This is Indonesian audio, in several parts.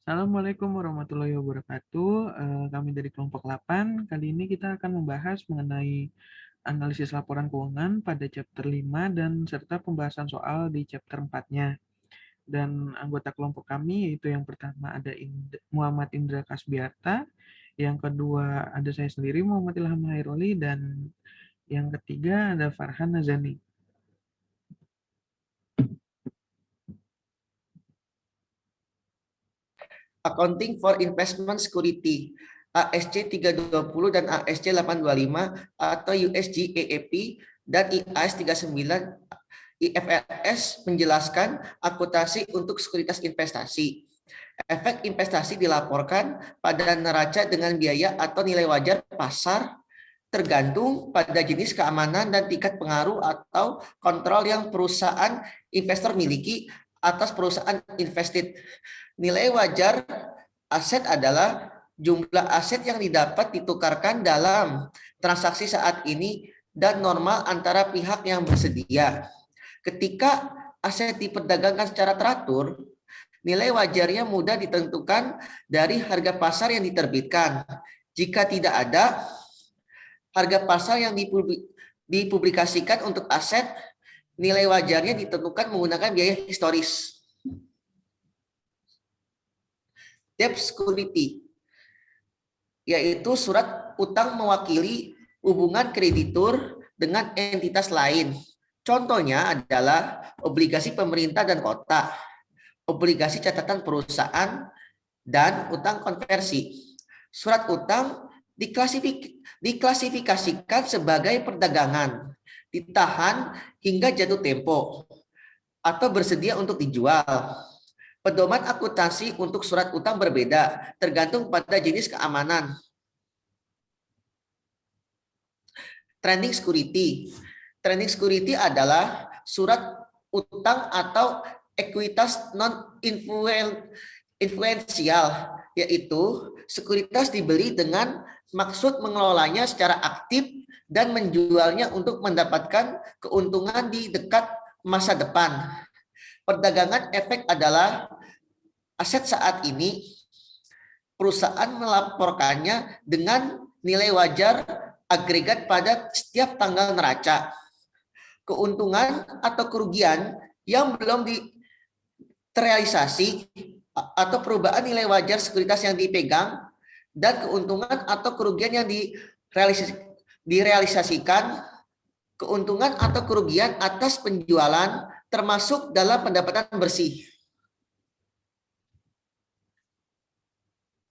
Assalamualaikum warahmatullahi wabarakatuh. Kami dari kelompok 8. Kali ini kita akan membahas mengenai analisis laporan keuangan pada chapter 5 dan serta pembahasan soal di chapter 4-nya. Dan anggota kelompok kami yaitu yang pertama ada Muhammad Indra Kasbiarta, yang kedua ada saya sendiri Muhammad Ilham Hairoli, dan yang ketiga ada Farhan Nazani. Accounting for Investment Security ASC 320 dan ASC 825 atau USG EEP dan IAS 39 IFRS menjelaskan akuntansi untuk sekuritas investasi. Efek investasi dilaporkan pada neraca dengan biaya atau nilai wajar pasar tergantung pada jenis keamanan dan tingkat pengaruh atau kontrol yang perusahaan investor miliki atas perusahaan invested. Nilai wajar aset adalah jumlah aset yang didapat ditukarkan dalam transaksi saat ini dan normal antara pihak yang bersedia. Ketika aset diperdagangkan secara teratur, nilai wajarnya mudah ditentukan dari harga pasar yang diterbitkan. Jika tidak ada harga pasar yang dipublikasikan untuk aset, nilai wajarnya ditentukan menggunakan biaya historis. Debt security, yaitu surat utang mewakili hubungan kreditur dengan entitas lain. Contohnya adalah obligasi pemerintah dan kota, obligasi catatan perusahaan, dan utang konversi. Surat utang diklasifikasikan sebagai perdagangan, ditahan hingga jatuh tempo, atau bersedia untuk dijual. Pedoman akuntansi untuk surat utang berbeda, tergantung pada jenis keamanan. Trending security. Trending security adalah surat utang atau ekuitas non-influensial, yaitu sekuritas dibeli dengan maksud mengelolanya secara aktif dan menjualnya untuk mendapatkan keuntungan di dekat masa depan. Perdagangan efek adalah aset saat ini, perusahaan melaporkannya dengan nilai wajar agregat pada setiap tanggal neraca. Keuntungan atau kerugian yang belum terrealisasi atau perubahan nilai wajar sekuritas yang dipegang dan keuntungan atau kerugian yang direalisasikan, keuntungan atau kerugian atas penjualan termasuk dalam pendapatan bersih.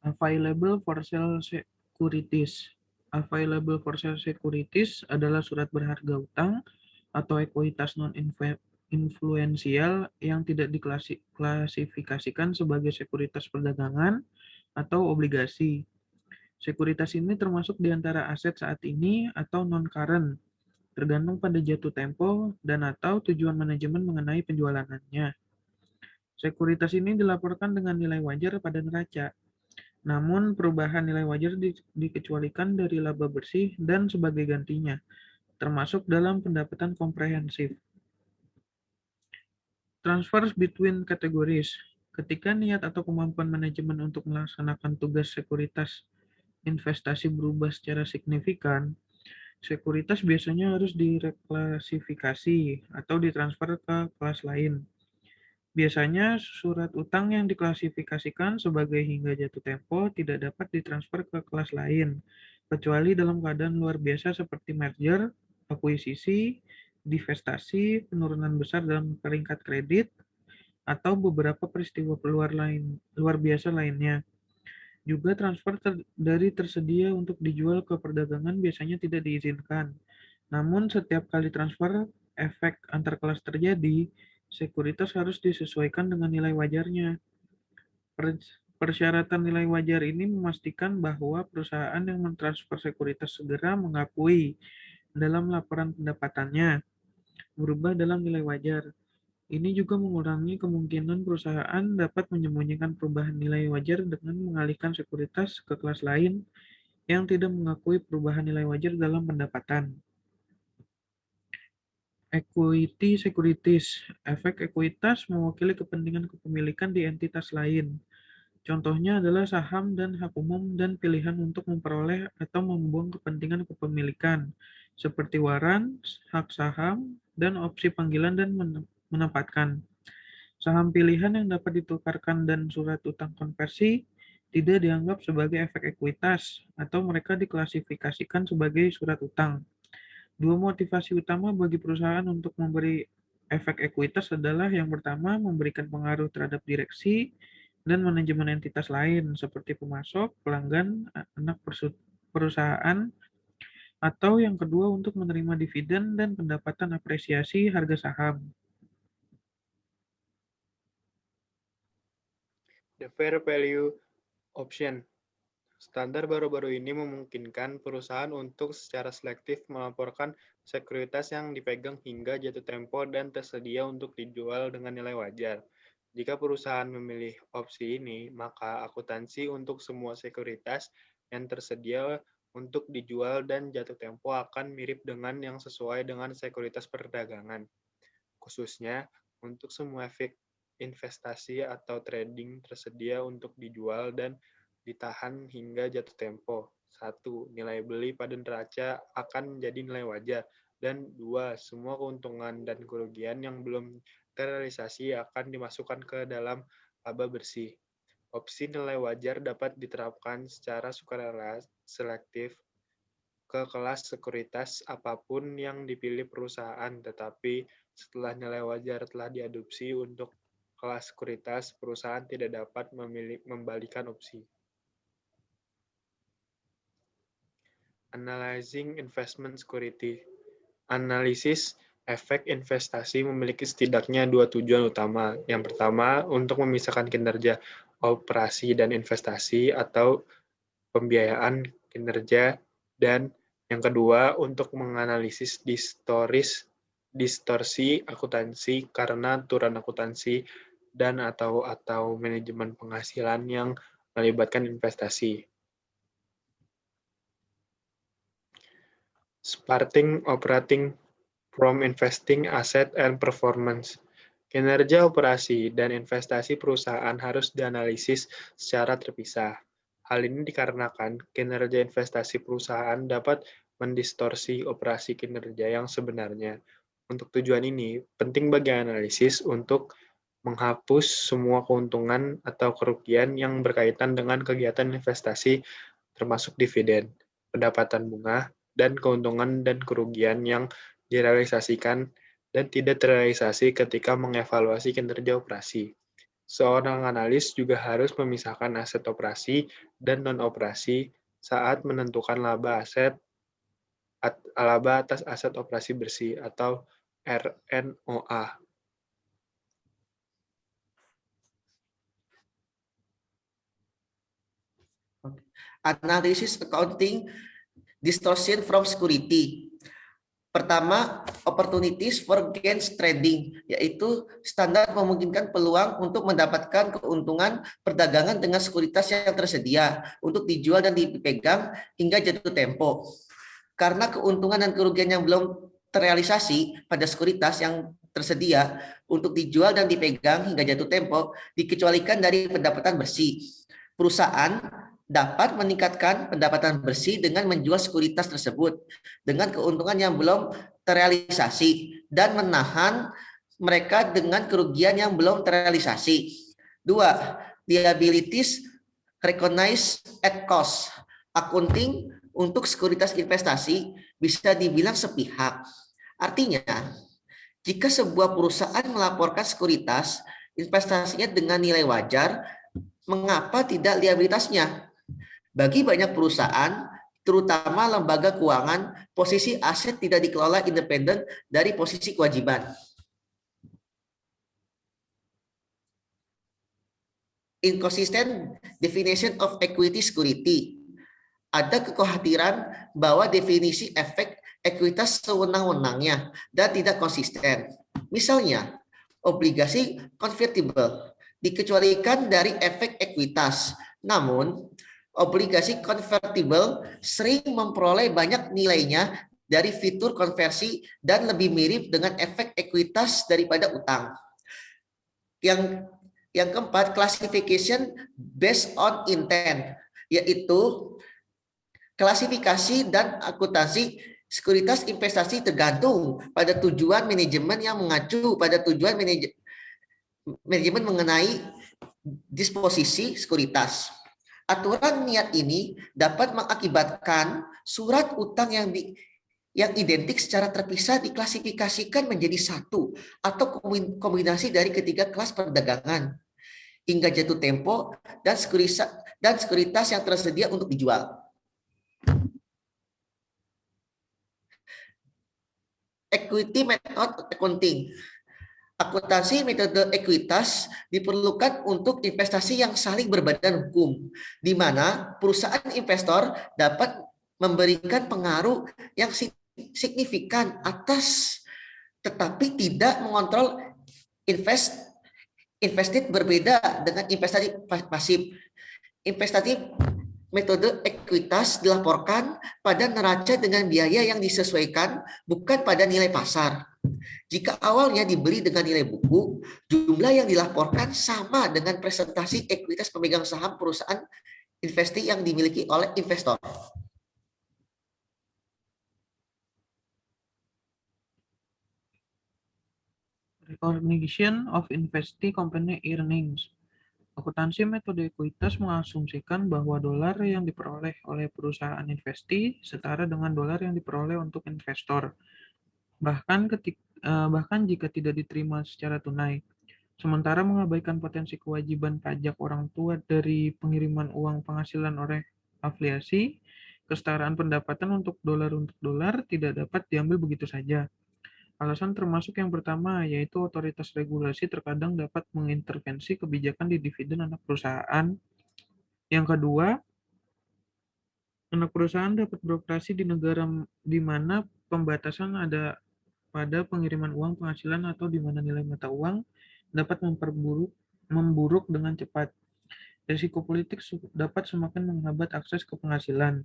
Available for sale securities. Available for sale securities adalah surat berharga utang atau ekuitas non-influensial yang tidak diklasifikasikan sebagai sekuritas perdagangan atau obligasi. Sekuritas ini termasuk di antara aset saat ini atau non-current, tergantung pada jatuh tempo dan atau tujuan manajemen mengenai penjualannya. Sekuritas ini dilaporkan dengan nilai wajar pada neraca. Namun, perubahan nilai wajar dikecualikan dari laba bersih dan sebagai gantinya, termasuk dalam pendapatan komprehensif. Transfers between categories. Ketika niat atau kemampuan manajemen untuk melaksanakan tugas sekuritas investasi berubah secara signifikan, sekuritas biasanya harus direklasifikasi atau ditransfer ke kelas lain. Biasanya surat utang yang diklasifikasikan sebagai hingga jatuh tempo tidak dapat ditransfer ke kelas lain, kecuali dalam keadaan luar biasa seperti merger, akuisisi, divestasi, penurunan besar dalam peringkat kredit, atau beberapa peristiwa luar biasa lainnya. Juga transfer dari tersedia untuk dijual ke perdagangan biasanya tidak diizinkan. Namun setiap kali transfer efek antar kelas terjadi, sekuritas harus disesuaikan dengan nilai wajarnya. Persyaratan nilai wajar ini memastikan bahwa perusahaan yang mentransfer sekuritas segera mengakui dalam laporan pendapatannya berubah dalam nilai wajar. Ini juga mengurangi kemungkinan perusahaan dapat menyembunyikan perubahan nilai wajar dengan mengalihkan sekuritas ke kelas lain yang tidak mengakui perubahan nilai wajar dalam pendapatan. Equity securities. Efek ekuitas mewakili kepentingan kepemilikan di entitas lain. Contohnya adalah saham dan hak umum dan pilihan untuk memperoleh atau membuang kepentingan kepemilikan, seperti waran, hak saham, dan opsi panggilan dan menempatkan. Saham pilihan yang dapat ditukarkan dan surat utang konversi tidak dianggap sebagai efek ekuitas atau mereka diklasifikasikan sebagai surat utang. Dua motivasi utama bagi perusahaan untuk memberi efek ekuitas adalah yang pertama memberikan pengaruh terhadap direksi dan manajemen entitas lain seperti pemasok, pelanggan, anak perusahaan, atau yang kedua untuk menerima dividen dan pendapatan apresiasi harga saham. The fair value option. Standar baru-baru ini memungkinkan perusahaan untuk secara selektif melaporkan sekuritas yang dipegang hingga jatuh tempo dan tersedia untuk dijual dengan nilai wajar. Jika perusahaan memilih opsi ini, maka akuntansi untuk semua sekuritas yang tersedia untuk dijual dan jatuh tempo akan mirip dengan yang sesuai dengan sekuritas perdagangan. Khususnya untuk semua efek investasi atau trading tersedia untuk dijual dan ditahan hingga jatuh tempo. 1. Nilai beli pada neraca akan menjadi nilai wajar. Dan 2. Semua keuntungan dan kerugian yang belum terrealisasi akan dimasukkan ke dalam laba bersih. Opsi nilai wajar dapat diterapkan secara sukarela selektif ke kelas sekuritas apapun yang dipilih perusahaan, tetapi setelah nilai wajar telah diadopsi untuk kelas sekuritas, perusahaan tidak dapat membalikan opsi. Analyzing investment security. Analisis efek investasi memiliki setidaknya dua tujuan utama. Yang pertama, untuk memisahkan kinerja operasi dan investasi atau pembiayaan kinerja, dan yang kedua, untuk menganalisis distorsi akuntansi karena aturan akuntansi dan atau manajemen penghasilan yang melibatkan investasi. Starting operating from investing asset and performance. Kinerja operasi dan investasi perusahaan harus dianalisis secara terpisah. Hal ini dikarenakan kinerja investasi perusahaan dapat mendistorsi operasi kinerja yang sebenarnya. Untuk tujuan ini, penting bagi analisis untuk menghapus semua keuntungan atau kerugian yang berkaitan dengan kegiatan investasi, termasuk dividen, pendapatan bunga, dan keuntungan dan kerugian yang direalisasikan dan tidak terrealisasi ketika mengevaluasi kinerja operasi. Seorang analis juga harus memisahkan aset operasi dan non-operasi saat menentukan laba atas aset operasi bersih atau RNOA. Analysis accounting distortion from security. Pertama, opportunities for gains trading, yaitu standar memungkinkan peluang untuk mendapatkan keuntungan perdagangan dengan sekuritas yang tersedia untuk dijual dan dipegang hingga jatuh tempo. Karena keuntungan dan kerugian yang belum terrealisasi pada sekuritas yang tersedia untuk dijual dan dipegang hingga jatuh tempo dikecualikan dari pendapatan bersih. Perusahaan dapat meningkatkan pendapatan bersih dengan menjual sekuritas tersebut dengan keuntungan yang belum terrealisasi dan menahan mereka dengan kerugian yang belum terrealisasi. 2. Liabilities recognized at cost. Accounting untuk sekuritas investasi bisa dibilang sepihak. Artinya, jika sebuah perusahaan melaporkan sekuritas investasinya dengan nilai wajar, mengapa tidak liabilitasnya? Bagi banyak perusahaan, terutama lembaga keuangan, posisi aset tidak dikelola independen dari posisi kewajiban. Inconsistent definition of equity security. Ada kekhawatiran bahwa definisi efek ekuitas sewenang-wenangnya dan tidak konsisten. Misalnya, obligasi convertible dikecualikan dari efek ekuitas. Namun, obligasi convertible sering memperoleh banyak nilainya dari fitur konversi dan lebih mirip dengan efek ekuitas daripada utang. Yang Yang keempat, classification based on intent, yaitu klasifikasi dan akuntansi sekuritas investasi tergantung pada tujuan manajemen yang mengacu pada tujuan manajemen mengenai disposisi sekuritas. Aturan niat ini dapat mengakibatkan surat utang yang identik secara terpisah diklasifikasikan menjadi satu atau kombinasi dari ketiga kelas perdagangan hingga jatuh tempo dan sekuritas yang tersedia untuk dijual. Equity method accounting. Akuntansi metode ekuitas diperlukan untuk investasi yang saling berbadan hukum, di mana perusahaan investor dapat memberikan pengaruh yang signifikan atas, tetapi tidak mengontrol invested berbeda dengan investasi pasif. Investasi metode ekuitas dilaporkan pada neraca dengan biaya yang disesuaikan, bukan pada nilai pasar. Jika awalnya dibeli dengan nilai buku, jumlah yang dilaporkan sama dengan presentasi ekuitas pemegang saham perusahaan investasi yang dimiliki oleh investor. Recognition of investee company earnings. Akuntansi metode ekuitas mengasumsikan bahwa dolar yang diperoleh oleh perusahaan investasi setara dengan dolar yang diperoleh untuk investor, bahkan jika tidak diterima secara tunai. Sementara mengabaikan potensi kewajiban pajak orang tua dari pengiriman uang penghasilan oleh afiliasi, kesetaraan pendapatan untuk dolar tidak dapat diambil begitu saja. Alasan termasuk yang pertama, yaitu otoritas regulasi terkadang dapat mengintervensi kebijakan di dividen anak perusahaan. Yang kedua, anak perusahaan dapat beroperasi di negara di mana pembatasan ada pada pengiriman uang penghasilan atau di mana nilai mata uang dapat memburuk dengan cepat. Risiko politik dapat semakin menghambat akses ke penghasilan.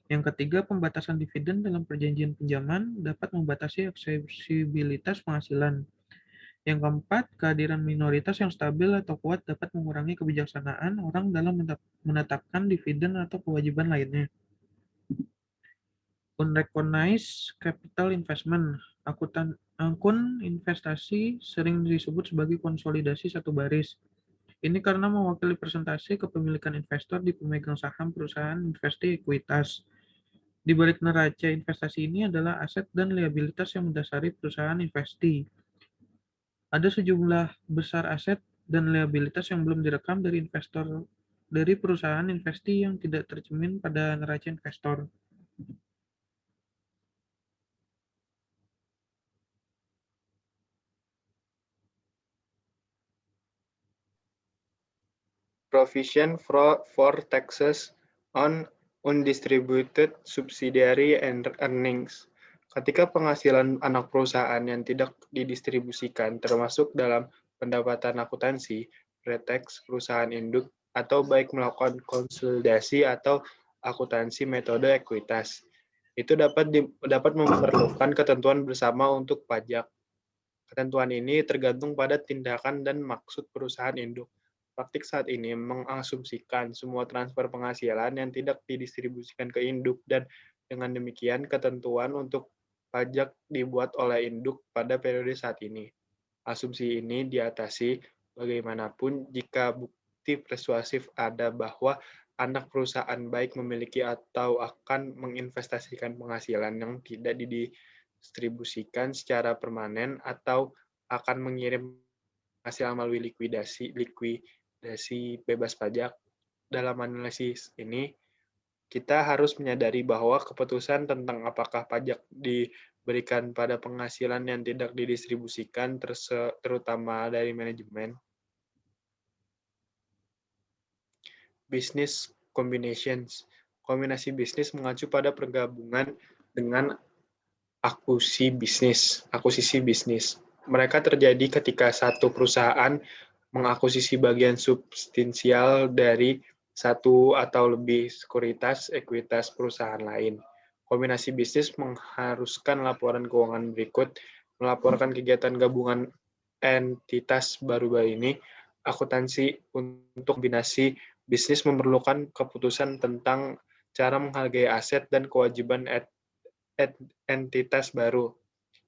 Yang ketiga, pembatasan dividen dalam perjanjian pinjaman dapat membatasi aksesibilitas penghasilan. Yang keempat, kehadiran minoritas yang stabil atau kuat dapat mengurangi kebijaksanaan orang dalam menetapkan dividen atau kewajiban lainnya. Unrecognized capital investment. Akun investasi sering disebut sebagai konsolidasi satu baris. Ini karena mewakili presentasi kepemilikan investor di pemegang saham perusahaan investasi ekuitas. Di balik neraca investasi ini adalah aset dan liabilitas yang mendasari perusahaan investasi. Ada sejumlah besar aset dan liabilitas yang belum direkam dari perusahaan investasi yang tidak tercermin pada neraca investor. Provision for taxes on undistributed subsidiary and earnings. Ketika penghasilan anak perusahaan yang tidak didistribusikan termasuk dalam pendapatan akuntansi, pre-tax perusahaan induk, atau baik melakukan konsolidasi atau akuntansi metode ekuitas, itu dapat memerlukan ketentuan bersama untuk pajak. Ketentuan ini tergantung pada tindakan dan maksud perusahaan induk. Praktik saat ini mengasumsikan semua transfer penghasilan yang tidak didistribusikan ke induk, dan dengan demikian ketentuan untuk pajak dibuat oleh induk pada periode saat ini. Asumsi ini diatasi bagaimanapun jika bukti persuasif ada bahwa anak perusahaan baik memiliki atau akan menginvestasikan penghasilan yang tidak didistribusikan secara permanen atau akan mengirim hasil melalui likuidasi bebas pajak. Dalam analisis ini, kita harus menyadari bahwa keputusan tentang apakah pajak diberikan pada penghasilan yang tidak didistribusikan, terutama dari manajemen. Business combinations. Kombinasi bisnis mengacu pada pergabungan dengan akuisisi bisnis. Mereka terjadi ketika satu perusahaan mengakuisisi bagian substansial dari satu atau lebih sekuritas ekuitas perusahaan lain. Kombinasi bisnis mengharuskan laporan keuangan berikut: melaporkan kegiatan gabungan entitas baru ini, akuntansi untuk kombinasi bisnis memerlukan keputusan tentang cara menghargai aset dan kewajiban entitas baru.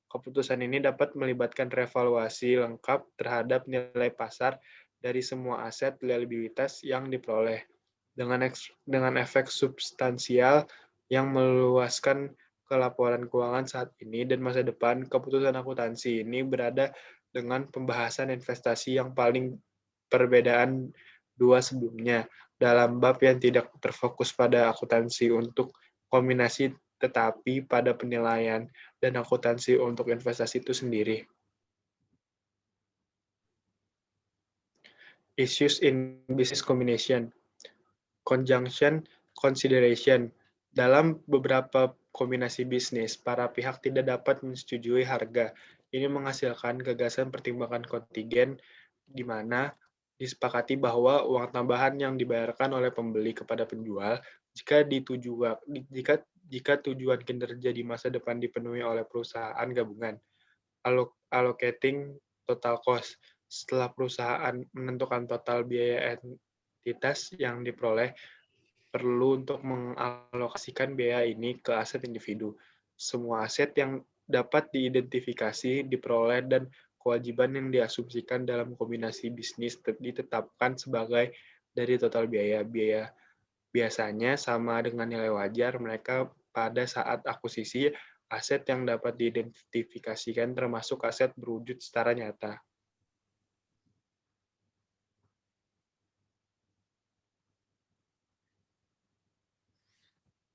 Keputusan ini dapat melibatkan revaluasi lengkap terhadap nilai pasar dari semua aset liabilitas yang diperoleh, dengan efek substansial yang meluaskan ke laporan keuangan saat ini dan masa depan. Keputusan akuntansi ini berada dengan pembahasan investasi yang paling perbedaan dua sebelumnya dalam bab yang tidak terfokus pada akuntansi untuk kombinasi tetapi pada penilaian dan akuntansi untuk investasi itu sendiri. Issues in business combination. Conjunction consideration. Dalam beberapa kombinasi bisnis, para pihak tidak dapat menyetujui harga. Ini menghasilkan gagasan pertimbangan kontingen di mana disepakati bahwa uang tambahan yang dibayarkan oleh pembeli kepada penjual jika tujuan kinerja di masa depan dipenuhi oleh perusahaan gabungan. Allocating total cost. Setelah perusahaan menentukan total biaya entitas yang diperoleh, perlu untuk mengalokasikan biaya ini ke aset individu. Semua aset yang dapat diidentifikasi, diperoleh, dan kewajiban yang diasumsikan dalam kombinasi bisnis ditetapkan sebagai dari total biaya. Biaya biasanya sama dengan nilai wajar mereka pada saat akuisisi aset yang dapat diidentifikasikan termasuk aset berwujud secara nyata.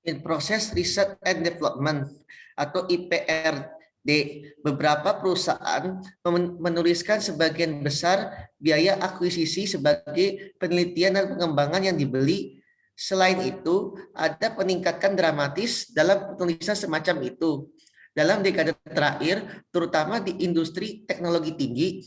In Process Research and Development atau IPRD, beberapa perusahaan menuliskan sebagian besar biaya akuisisi sebagai penelitian dan pengembangan yang dibeli. Selain itu, ada peningkatan dramatis dalam penulisan semacam itu. Dalam dekade terakhir, terutama di industri teknologi tinggi,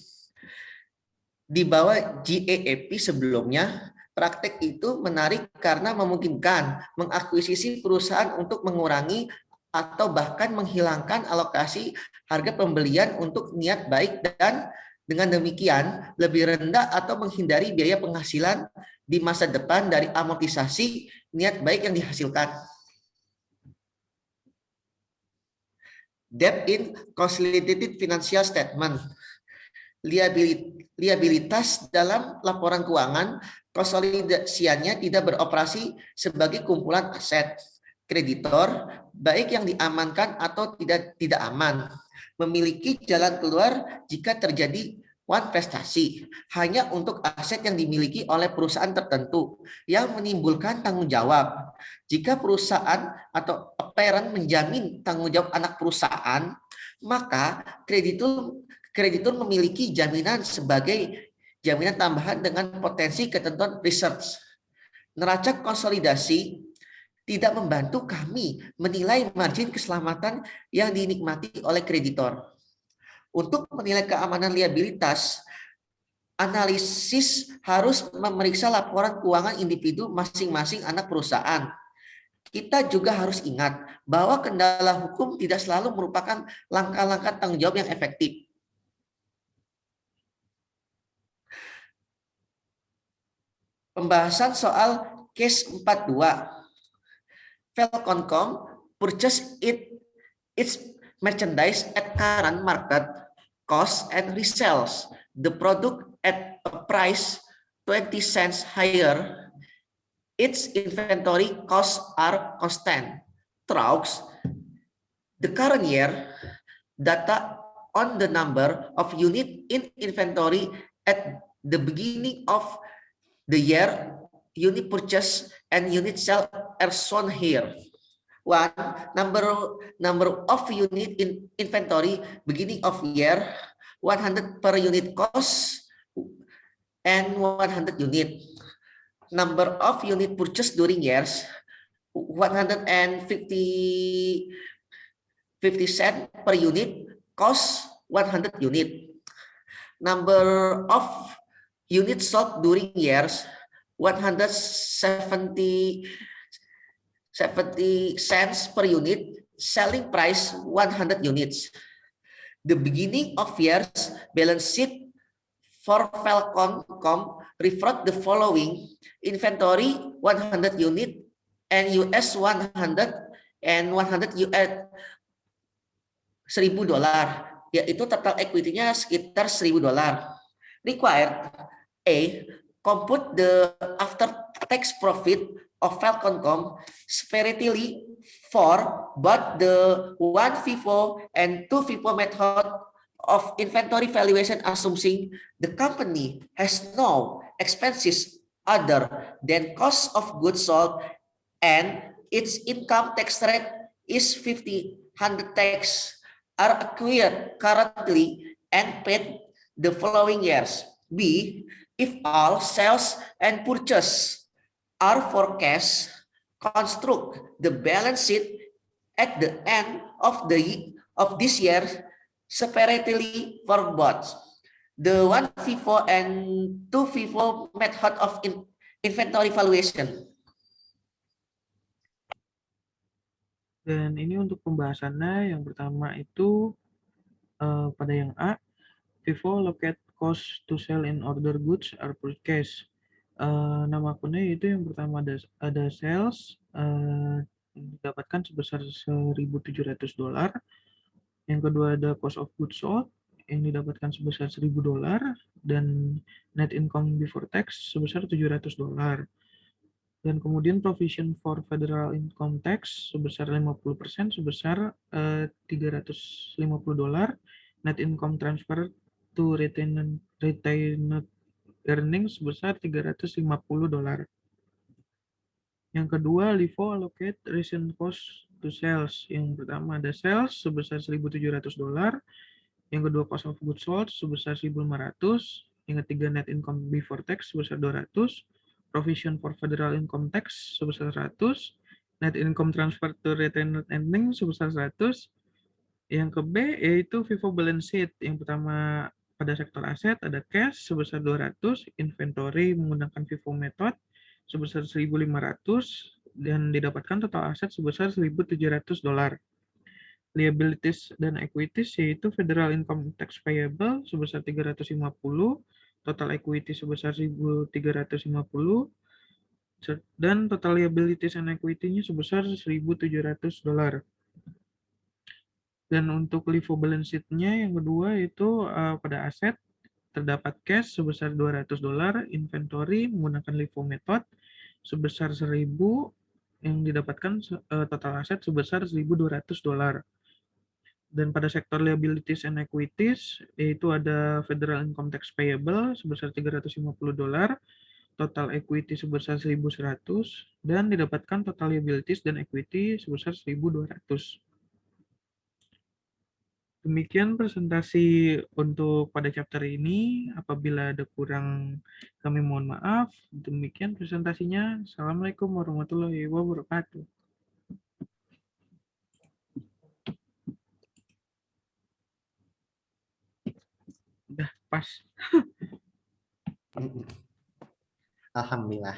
di bawah GAAP sebelumnya, praktek itu menarik karena memungkinkan mengakuisisi perusahaan untuk mengurangi atau bahkan menghilangkan alokasi harga pembelian untuk niat baik dan dengan demikian lebih rendah atau menghindari biaya penghasilan di masa depan dari amortisasi niat baik yang dihasilkan. Debt in Consolidated Financial Statement. Liabilitas dalam laporan keuangan, konsolidasiannya tidak beroperasi sebagai kumpulan aset. Kreditor, baik yang diamankan atau tidak aman, memiliki jalan keluar jika terjadi one prestasi hanya untuk aset yang dimiliki oleh perusahaan tertentu yang menimbulkan tanggung jawab. Jika perusahaan atau parent menjamin tanggung jawab anak perusahaan, maka kreditur memiliki jaminan sebagai jaminan tambahan dengan potensi ketentuan research. Neraca konsolidasi tidak membantu kami menilai margin keselamatan yang dinikmati oleh kreditor. Untuk menilai keamanan liabilitas, analisis harus memeriksa laporan keuangan individu masing-masing anak perusahaan. Kita juga harus ingat bahwa kendala hukum tidak selalu merupakan langkah-langkah tanggung jawab yang efektif. Pembahasan soal case 42. Falcon.com purchase its merchandise at current market cost and resells the product at a price 20 cents higher. Its inventory costs are constant. Throughout the current year, data on the number of units in inventory at the beginning of the year, unit purchase and unit sell are shown here. One, number of unit in inventory beginning of year, 100 per unit cost and 100 unit. Number of unit purchase during years, 150 cent per unit, cost 100 unit. Number of units sold during years, 170 cents per unit, selling price 100 units. The beginning of year's balance sheet For Falcon.com, reflect the following: inventory 100 unit and US 100 and 100 US $1.000, yaitu total equity-nya sekitar $1.000. Required: A. Compute the after-tax profit of Falcon.com separately for both the 1 FIFO and 2 FIFO method of inventory valuation, assuming the company has no expenses other than cost of goods sold and its income tax rate is 50/100 tax are acquired currently and paid the following years. B. If all sales and purchase are forecast, construct the balance sheet at the end of this year separately for both the 1 FIFO and 2 FIFO method of inventory valuation. Dan ini untuk pembahasannya, yang pertama itu pada yang A, FIFO locate cost to sell in order goods are purchased. Nama akunnya itu yang pertama ada sales, didapatkan sebesar $1.700. Yang kedua ada cost of goods sold yang didapatkan sebesar $1.000 dan net income before tax sebesar $700. Dan kemudian provision for federal income tax sebesar 50% sebesar $350. Net income transfer to retained earnings sebesar $350. Yang kedua, LIFO allocate recent cost to sales. Yang pertama ada sales sebesar $1.700. Yang kedua cost of goods sold sebesar $1.500. Yang ketiga net income before tax sebesar $200. Provision for federal income tax sebesar $100. Net income transfer to retained earnings sebesar $100. Yang ke B yaitu FIFO balance sheet. Yang pertama pada sektor aset ada cash sebesar $200, inventory menggunakan FIFO method sebesar $1.500 dan didapatkan total aset sebesar $1.700. Liabilities dan equities yaitu federal income tax payable sebesar $350, total equity sebesar $1.350 dan total liabilities and equity-nya sebesar $1.700. Dan untuk LIFO balance sheet-nya yang kedua itu pada aset terdapat cash sebesar $200, inventory menggunakan LIFO method sebesar 1.000 yang didapatkan total aset sebesar $1.200. Dan pada sektor liabilities and equities yaitu ada federal income tax payable sebesar $350, total equity sebesar 1.100 dan didapatkan total liabilities dan equity sebesar 1.200. Demikian presentasi untuk pada chapter ini. Apabila ada kurang, kami mohon maaf. Demikian presentasinya. Assalamualaikum warahmatullahi wabarakatuh. Udah pas. Alhamdulillah.